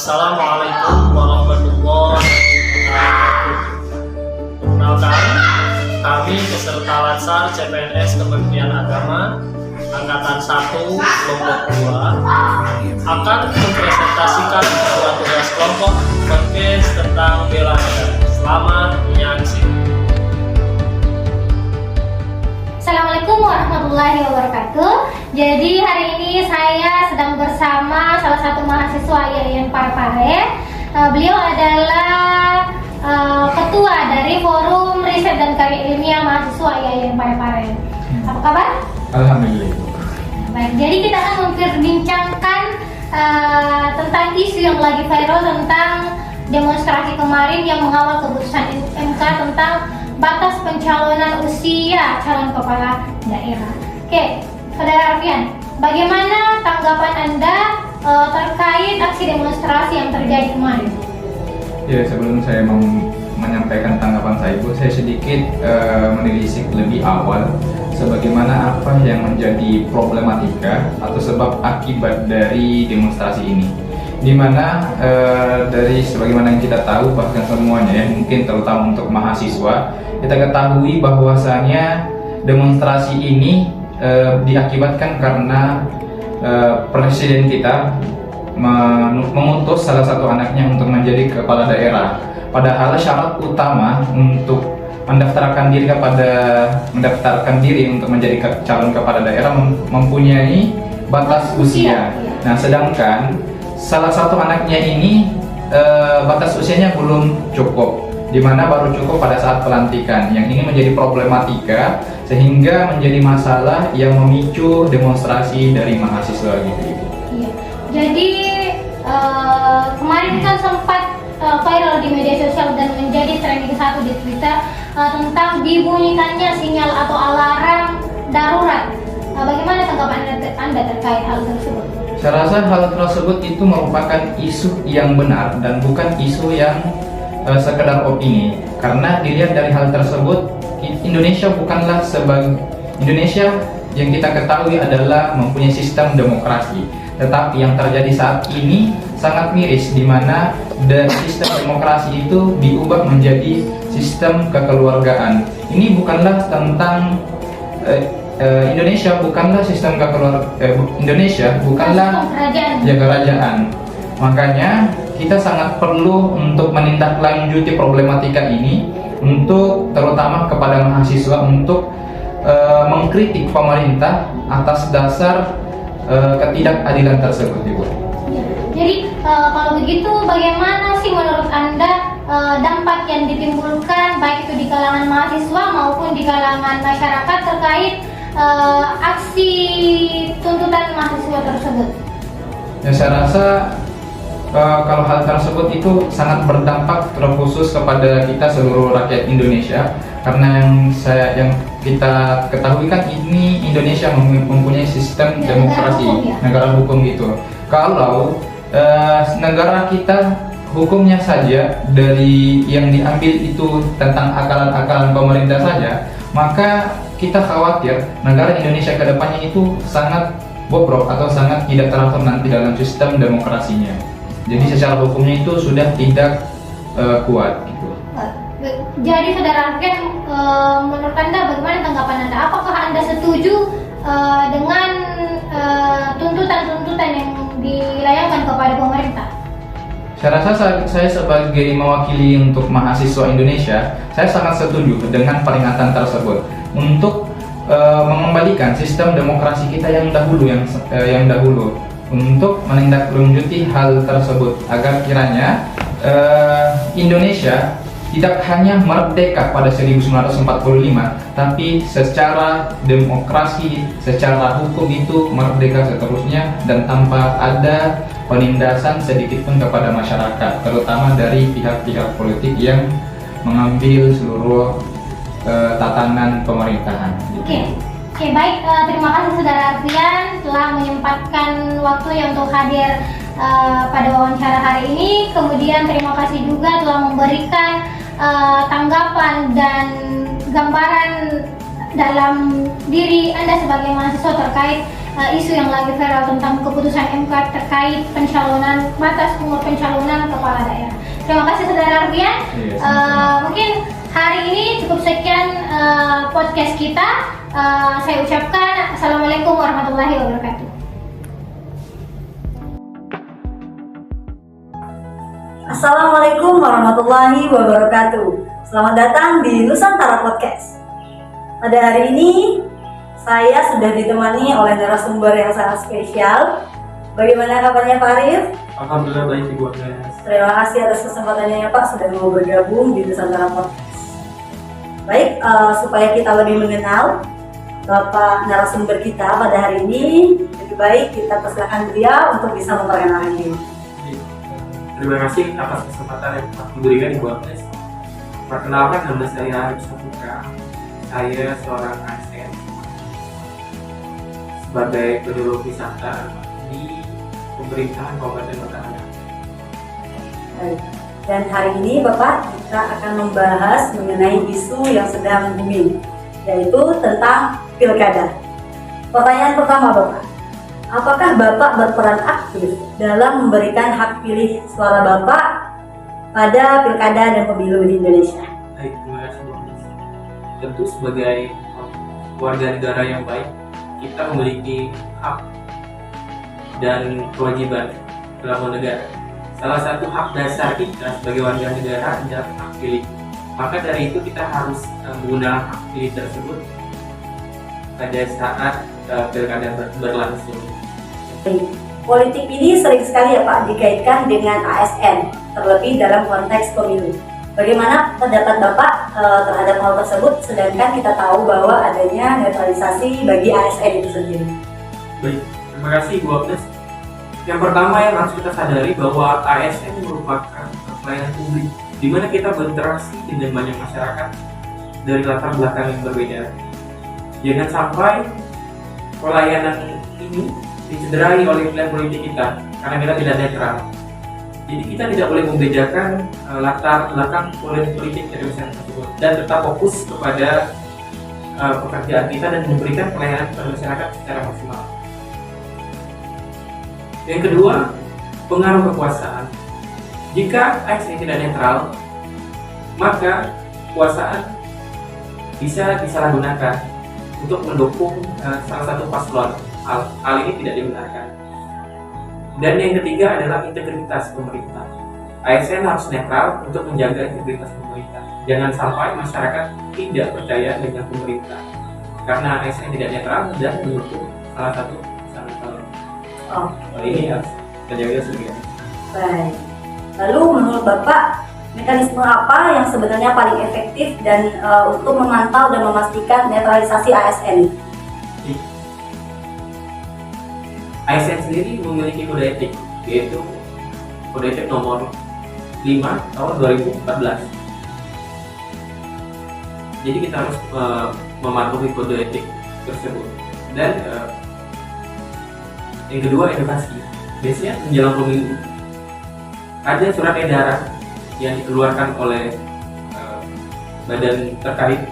Assalamualaikum warahmatullahi wabarakatuh. Perkenalkan, kami peserta Latsar CPNS Kementerian Agama Angkatan 1 Kelompok 2 akan mempresentasikan sebuah tugas kelompok podcast tentang bela negara. Selamat menyaksikan. Assalamualaikum warahmatullahi wabarakatuh. Jadi hari ini saya sedang bersama salah satu mahasiswa IAIN Parepare. Beliau adalah ketua dari Forum Riset dan Karya Ilmiah Mahasiswa IAIN Parepare. Apa kabar? Alhamdulillah. Baik, jadi kita akan memperbincangkan tentang isu yang lagi viral tentang demonstrasi kemarin yang mengawal keputusan MK tentang batas pencalonan usia calon kepala daerah. Oke, Saudara Arfian, bagaimana tanggapan Anda terkait aksi demonstrasi yang terjadi kemarin? Ya, sebelum saya mau menyampaikan tanggapan saya, Bu, saya sedikit menelisik lebih awal sebagaimana apa yang menjadi problematika atau sebab akibat dari demonstrasi ini. Di mana dari sebagaimana yang kita tahu, bahkan semuanya ya, mungkin terutama untuk mahasiswa, kita ketahui bahwasanya demonstrasi ini diakibatkan karena presiden kita mengutus salah satu anaknya untuk menjadi kepala daerah. Padahal syarat utama untuk mendaftarkan diri untuk menjadi calon kepala daerah mempunyai batas usia. Nah, sedangkan salah satu anaknya ini batas usianya belum cukup, di mana baru cukup pada saat pelantikan. Yang ini menjadi problematika sehingga menjadi masalah yang memicu demonstrasi dari mahasiswa gitu. Iya. Jadi kemarin kan sempat viral di media sosial dan menjadi trending satu di Twitter tentang dibunyikannya sinyal atau alarm darurat. Bagaimana tanggapan Anda terkait hal tersebut? Saya rasa hal tersebut itu merupakan isu yang benar dan bukan isu yang sekedar opini. Karena dilihat dari hal tersebut, Indonesia yang kita ketahui adalah mempunyai sistem demokrasi. Tetapi yang terjadi saat ini sangat miris, di mana dari sistem demokrasi itu diubah menjadi sistem kekeluargaan. Ini bukanlah tentang Indonesia bukanlah sistem Indonesia bukanlah kerajaan. Makanya kita sangat perlu untuk menindaklanjuti problematika ini, untuk terutama kepada mahasiswa untuk mengkritik pemerintah atas dasar ketidakadilan tersebut, Ibu. Ya, jadi kalau begitu bagaimana sih menurut Anda dampak yang ditimbulkan baik itu di kalangan mahasiswa maupun di kalangan masyarakat terkait aksi tuntutan mahasiswa tersebut? Ya, saya rasa kalau hal tersebut itu sangat berdampak terkhusus kepada kita seluruh rakyat Indonesia, karena yang kita ketahui kan ini Indonesia mempunyai sistem demokrasi, negara hukum gitu. Kalau negara kita hukumnya saja dari yang diambil itu tentang akalan-akalan pemerintah saja, maka kita khawatir negara Indonesia ke depannya itu sangat bobrok atau sangat tidak teratur nanti dalam sistem demokrasinya. Jadi secara hukumnya itu sudah tidak kuat gitu. Jadi Saudara Arfian, menurut Anda bagaimana tanggapan Anda? Apakah Anda setuju dengan tuntutan-tuntutan yang dilayangkan kepada pemerintah? Saya rasa saya sebagai mewakili untuk mahasiswa Indonesia, saya sangat setuju dengan peringatan tersebut untuk mengembalikan sistem demokrasi kita yang dahulu untuk menindaklanjuti hal tersebut agar kiranya Indonesia tidak hanya merdeka pada 1945, tapi secara demokrasi, secara hukum itu merdeka seterusnya dan tanpa ada penindasan sedikit pun kepada masyarakat, terutama dari pihak-pihak politik yang mengambil seluruh tatanan pemerintahan. Oke, baik. Terima kasih Saudara Arfian telah menyempatkan waktunya untuk hadir pada wawancara hari ini. Kemudian terima kasih juga telah memberikan tanggapan dan gambaran dalam diri Anda sebagai mahasiswa terkait isu yang lagi viral tentang keputusan MK terkait pencalonan batas umur pencalonan kepala daerah. Terima kasih Saudara Arfian. Mungkin hari ini cukup sekian podcast kita. Saya ucapkan Assalamualaikum warahmatullahi wabarakatuh. Assalamualaikum warahmatullahi wabarakatuh. Selamat datang di Nusantara Podcast. Pada hari ini saya sudah ditemani oleh narasumber yang sangat spesial. Bagaimana kabarnya Pak Arif? Alhamdulillah baik Ibu Agnes. Terima kasih atas kesempatannya ya Pak sudah mau bergabung di Nusantara Podcast. Baik, supaya kita lebih mengenal Bapak narasumber kita pada hari ini, lebih baik kita persilakan beliau untuk bisa memperkenalkan diri. Terima kasih atas kesempatan yang telah diberikan Ibu Agnes. Perkenalkan, nama saya Arif Saputra. Saya seorang ASN sebagai penyuluh wisata di pemerintahan Kabupaten Batang. Baik. Dan hari ini Bapak kita akan membahas mengenai isu yang sedang booming, yaitu tentang pilkada. Pertanyaan pertama Bapak, apakah Bapak berperan aktif dalam memberikan hak pilih suara Bapak pada pilkada dan pemilu di Indonesia? Baik, terima kasih Bu Agnes. Tentu sebagai warga negara yang baik, kita memiliki hak dan kewajiban dalam bernegara. Salah satu hak dasar kita sebagai warga negara adalah hak pilih. Maka dari itu kita harus menggunakan hak pilih tersebut pada saat pilkada berlangsung. Politik ini sering sekali ya Pak dikaitkan dengan ASN, terlebih dalam konteks pemilu. Bagaimana pendapat Bapak terhadap hal tersebut, sedangkan kita tahu bahwa adanya netralisasi bagi ASN itu sendiri? Baik, terima kasih Bu Agnes. Yang pertama yang harus kita sadari bahwa ASN merupakan pelayanan publik, di mana kita berinteraksi dengan banyak masyarakat dari latar belakang yang berbeda. Jangan sampai pelayanan ini dicederai oleh pilihan politik kita, karena kita tidak netral. Jadi kita tidak boleh membedakan latar belakang politik dari masyarakat tersebut dan tetap fokus kepada pekerjaan kita dan memberikan pelayanan kepada masyarakat secara maksimal. Yang kedua, pengaruh kekuasaan. Jika ASN tidak netral, maka kekuasaan bisa disalahgunakan untuk mendukung salah satu paslon. Hal ini tidak dibenarkan. Dan yang ketiga adalah integritas pemerintah. ASN harus netral untuk menjaga integritas pemerintah. Jangan sampai masyarakat tidak percaya dengan pemerintah karena ASN tidak netral dan mendukung salah satu pasangan calon. Ini harus terjaga sebagai. Baik. Lalu menurut Bapak, mekanisme apa yang sebenarnya paling efektif dan untuk memantau dan memastikan netralisasi ASN? ASN sendiri memiliki kode etik, yaitu kode etik nomor 5 tahun 2014. Jadi kita harus mematuhi kode etik tersebut. Dan yang kedua, edukasi. Biasanya menjelang pemilu ada surat edaran yang dikeluarkan oleh badan terkait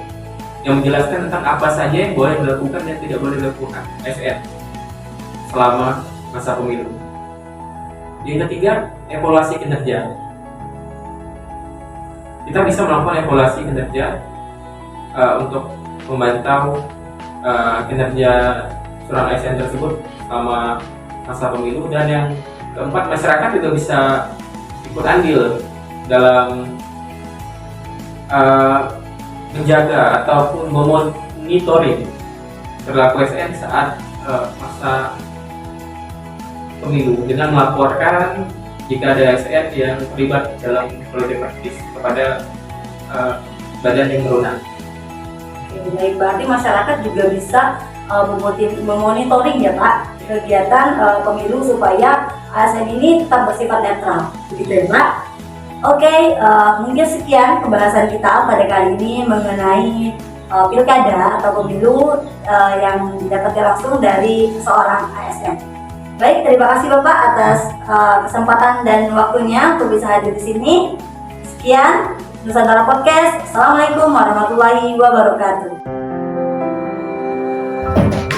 yang menjelaskan tentang apa saja yang boleh dilakukan dan tidak boleh dilakukan ASN selama masa pemilu. Yang ketiga, evaluasi kinerja. Kita bisa melakukan evaluasi kinerja untuk memantau kinerja seorang ASN tersebut selama masa pemilu. Dan yang keempat, masyarakat juga bisa ikut andil dalam menjaga ataupun memonitoring perilaku ASN saat masa pemilu dengan melaporkan jika ada ASN yang terlibat dalam politik praktis kepada badan yang berwenang. Baik, berarti masyarakat juga bisa memonitoring ya Pak kegiatan pemilu supaya ASN ini tetap bersifat netral, begitu ya Pak? Oke, mungkin sekian pembahasan kita pada kali ini mengenai pilkada atau pemilu yang didapatkan langsung dari seorang ASN. Baik, terima kasih Bapak atas kesempatan dan waktunya untuk bisa hadir di sini. Sekian Nusantara Podcast. Assalamualaikum warahmatullahi wabarakatuh.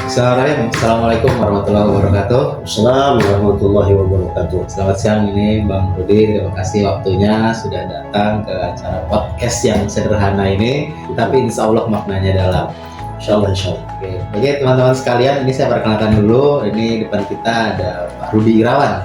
Bismillahirrahmanirrahim. Assalamualaikum warahmatullahi wabarakatuh. Assalamualaikum warahmatullahi wabarakatuh. Selamat siang, ini Bang Rudi. Terima kasih waktunya sudah datang ke acara podcast yang sederhana ini, tapi insya Allah maknanya dalam. Insya Allah. Oke, teman-teman sekalian, ini saya perkenalkan dulu. Ini depan kita ada Pak Rudi Irawan.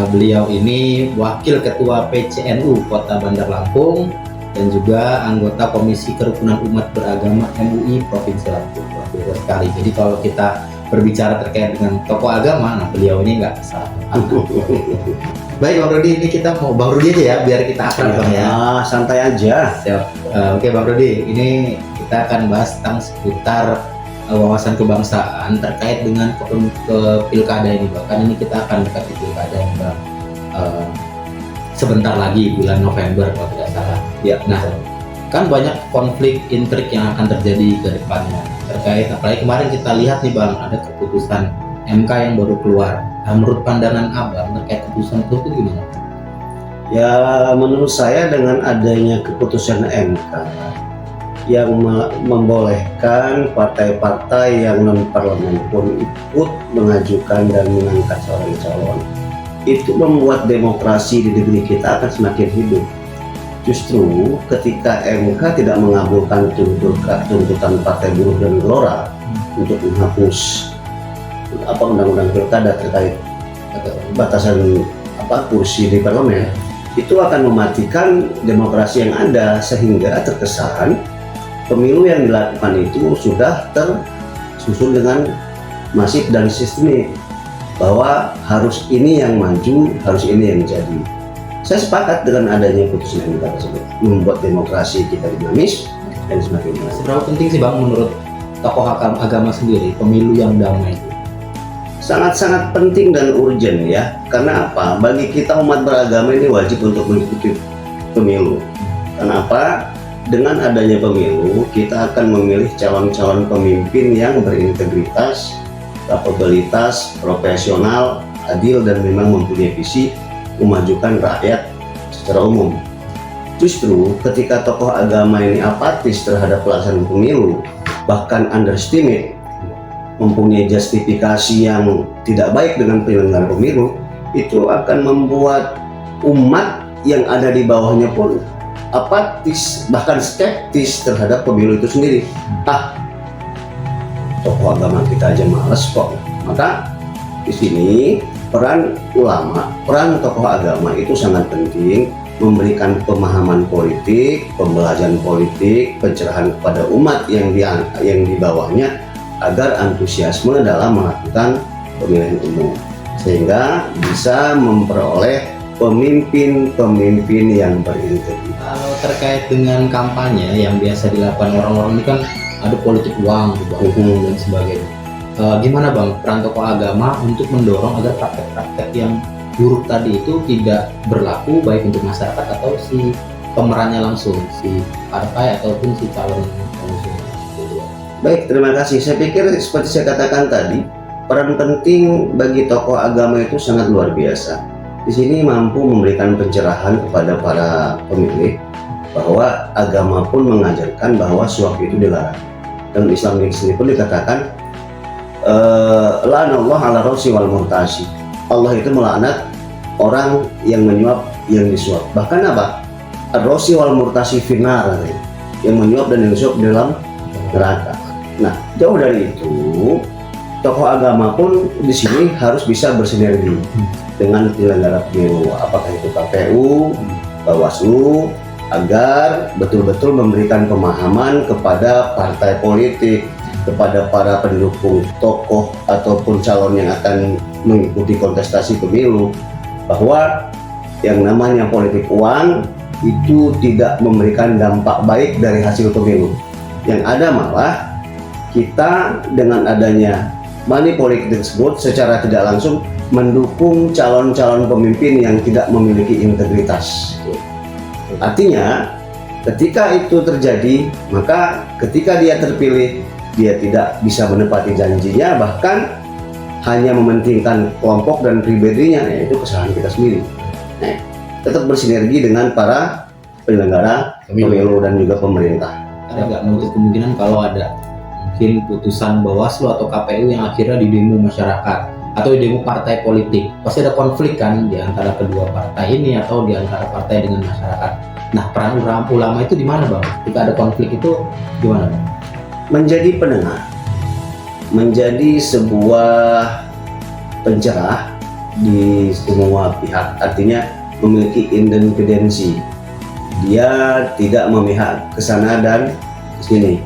Beliau ini Wakil Ketua PCNU Kota Bandar Lampung dan juga anggota Komisi Kerukunan Umat Beragama MUI Provinsi Lampung. Luar biasa sekali. Jadi kalau kita berbicara terkait dengan tokoh agama, nah beliau ini nggak salah. Baik Bang Rudi, ini kita mau Bang Rudi aja ya, biar kita akrab Bang ya. Santai aja. Siap. Oke Bang Rudi, ini kita akan bahas tentang seputar wawasan kebangsaan terkait dengan ke pilkada ini Bang. Kan ini kita akan dekati pilkada yang Bang. Sebentar lagi bulan November kalau tidak salah. Ya. Nah, kan banyak konflik intrik yang akan terjadi ke depannya terkait, apalagi kemarin kita lihat nih Bang, ada keputusan MK yang baru keluar. Nah, menurut pandangan Abang terkait keputusan itu gimana? Ya, menurut saya dengan adanya keputusan MK yang membolehkan partai-partai yang non parlemen pun ikut mengajukan dan mengangkat seorang calon, itu membuat demokrasi di negeri kita akan semakin hidup. Justru ketika MK tidak mengabulkan tuntutan Partai Buruh dan Gelora untuk menghapus undang-undang pilkada terkait batasan kursi di parlemen, itu akan mematikan demokrasi yang ada, sehingga terkesan pemilu yang dilakukan itu sudah tersusun dengan masif dan sistemik, bahwa harus ini yang maju, harus ini yang jadi. Saya sepakat dengan adanya putusan MK tersebut, membuat demokrasi kita dinamis dan semakin baik. Seberapa penting sih Bang menurut tokoh agama sendiri pemilu yang damai itu? Sangat-sangat penting dan urgent ya. Karena apa? Bagi kita umat beragama ini wajib untuk mengikuti pemilu. Kenapa? Dengan adanya pemilu, kita akan memilih calon-calon pemimpin yang berintegritas, kapabilitas, profesional, adil, dan memang mempunyai visi memajukan rakyat secara umum. Justru ketika tokoh agama ini apatis terhadap pelaksanaan pemilu, bahkan underestimate, mempunyai justifikasi yang tidak baik dengan penyelenggaraan pemilu, itu akan membuat umat yang ada di bawahnya pun apatis, bahkan skeptis terhadap pemilu itu sendiri. Tokoh agama kita aja males kok. Maka di sini peran ulama, peran tokoh agama itu sangat penting, memberikan pemahaman politik, pembelajaran politik, pencerahan kepada umat yang di bawahnya agar antusiasme dalam melakukan pemilihan umum, sehingga bisa memperoleh pemimpin-pemimpin yang berintegritas. Kalau terkait dengan kampanye yang biasa dilakukan orang-orang ini kan ada politik uang, dan sebagainya. Gimana Bang peran tokoh agama untuk mendorong agar praktek-praktek yang buruk tadi itu tidak berlaku baik untuk masyarakat atau si pemerannya langsung, si partai ataupun si calon pengusung? Baik, terima kasih. Saya pikir seperti saya katakan tadi, peran penting bagi tokoh agama itu sangat luar biasa. Di sini mampu memberikan pencerahan kepada para pemilih bahwa agama pun mengajarkan bahwa suap itu dilarang. Dalam Islam sendiri pun dikatakan la'anallahu ala rosi wal murtasi. Allah itu melaknat orang yang menyuap, yang disuap. Bahkan apa? Ar-rosi wal murtasi finar, yang menyuap dan yang disuap dalam neraka. Nah, jauh dari itu, tokoh agama pun di sini harus bisa bersinergi dengan penyelenggara pemilu, apakah itu KPU, Bawaslu, agar betul-betul memberikan pemahaman kepada partai politik, kepada para pendukung tokoh ataupun calon yang akan mengikuti kontestasi pemilu, bahwa yang namanya politik uang itu tidak memberikan dampak baik dari hasil pemilu. Yang ada malah kita dengan adanya money politik tersebut secara tidak langsung mendukung calon-calon pemimpin yang tidak memiliki integritas. Artinya ketika itu terjadi, maka ketika dia terpilih, dia tidak bisa menepati janjinya, bahkan hanya mementingkan kelompok dan pribadinya, yaitu kesalahan kita sendiri. Nah, tetap bersinergi dengan para penyelenggara pemilu dan juga pemerintah. Ada nggak menutup kemungkinan kalau ada mungkin putusan Bawaslu atau KPU yang akhirnya didemo masyarakat atau didemo partai politik. Pasti ada konflik kan di antara kedua partai ini atau di antara partai dengan masyarakat. Nah, peran ulama itu di mana, Bang? Jika ada konflik itu gimana, Bang? Menjadi penengah, menjadi sebuah pencerah di semua pihak, artinya memiliki independensi. Dia tidak memihak ke sana dan ke sini.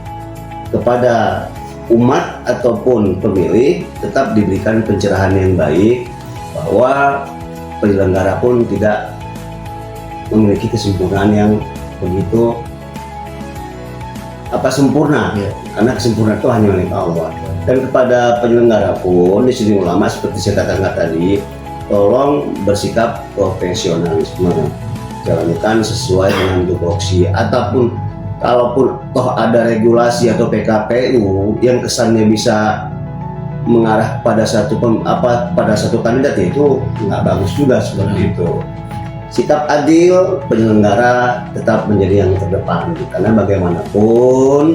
Kepada umat ataupun pemilih tetap diberikan pencerahan yang baik, bahwa penyelenggara pun tidak memiliki kesempurnaan yang begitu sempurna, karena kesempurnaan itu hanya milik Allah. Dan kepada penyelenggara pun di sini ulama seperti saya katakan tadi, tolong bersikap profesionalisme, jalankan sesuai dengan tupoksi. Ataupun kalaupun toh ada regulasi atau PKPU yang kesannya bisa mengarah pada pada satu kandidat, itu nggak bagus juga seperti itu. Sikap adil penyelenggara tetap menjadi yang terdepan, karena bagaimanapun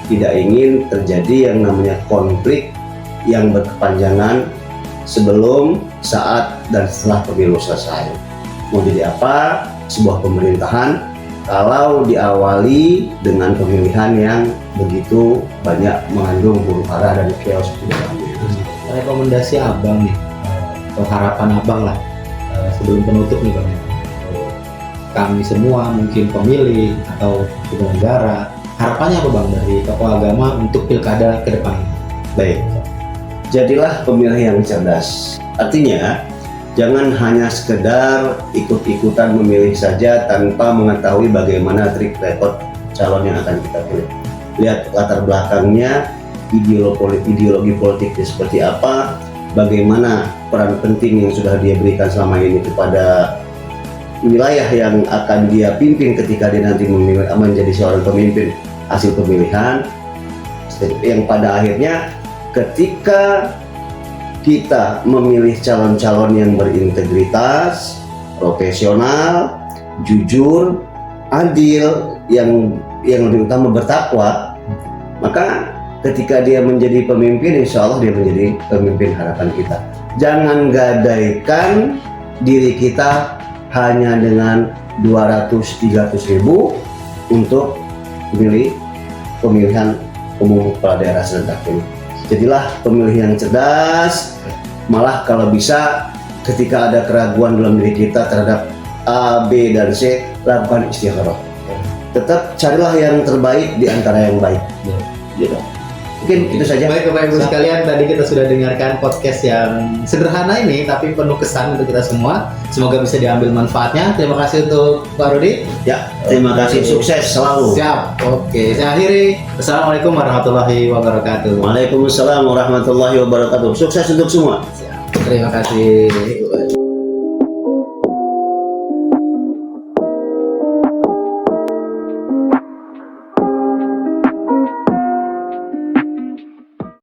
tidak ingin terjadi yang namanya konflik yang berkepanjangan sebelum, saat, dan setelah pemilu selesai. Mau jadi apa sebuah pemerintahan kalau diawali dengan pemilihan yang begitu banyak mengandung huru-hara dan chaos di dalamnya. Rekomendasi Abang nih, atau harapan Abang lah sebelum penutup nih, Bang. Kami semua mungkin pemilih atau penyelenggara, harapannya apa, Bang, dari tokoh agama untuk pilkada ke depan? Baik, jadilah pemilih yang cerdas. Artinya jangan hanya sekedar ikut-ikutan memilih saja tanpa mengetahui bagaimana trik record calon yang akan kita pilih. Lihat latar belakangnya, ideologi politiknya seperti apa, bagaimana peran penting yang sudah dia berikan selama ini kepada wilayah yang akan dia pimpin ketika dia nanti menjadi seorang pemimpin hasil pemilihan, yang pada akhirnya ketika kita memilih calon-calon yang berintegritas, profesional, jujur, adil, yang lebih utama bertakwa, maka ketika dia menjadi pemimpin, insya Allah dia menjadi pemimpin harapan kita. Jangan gadaikan diri kita hanya dengan 200-300 ribu untuk pemilihan umum kepala daerah serentak ini. Jadilah pemilih yang cerdas, malah kalau bisa ketika ada keraguan dalam diri kita terhadap A, B, dan C, lakukan istikharah. Tetap carilah yang terbaik di antara yang baik. Gitu. Mungkin itu saja. Baik, Bapak Ibu sekalian, tadi kita sudah dengarkan podcast yang sederhana ini tapi penuh kesan untuk kita semua. Semoga bisa diambil manfaatnya. Terima kasih untuk Pak Rudi. Ya, terima kasih, sukses selalu. Siap. Oke, saya akhiri. Assalamualaikum warahmatullahi wabarakatuh. Waalaikumsalam warahmatullahi wabarakatuh. Sukses untuk semua. Siap. Terima kasih.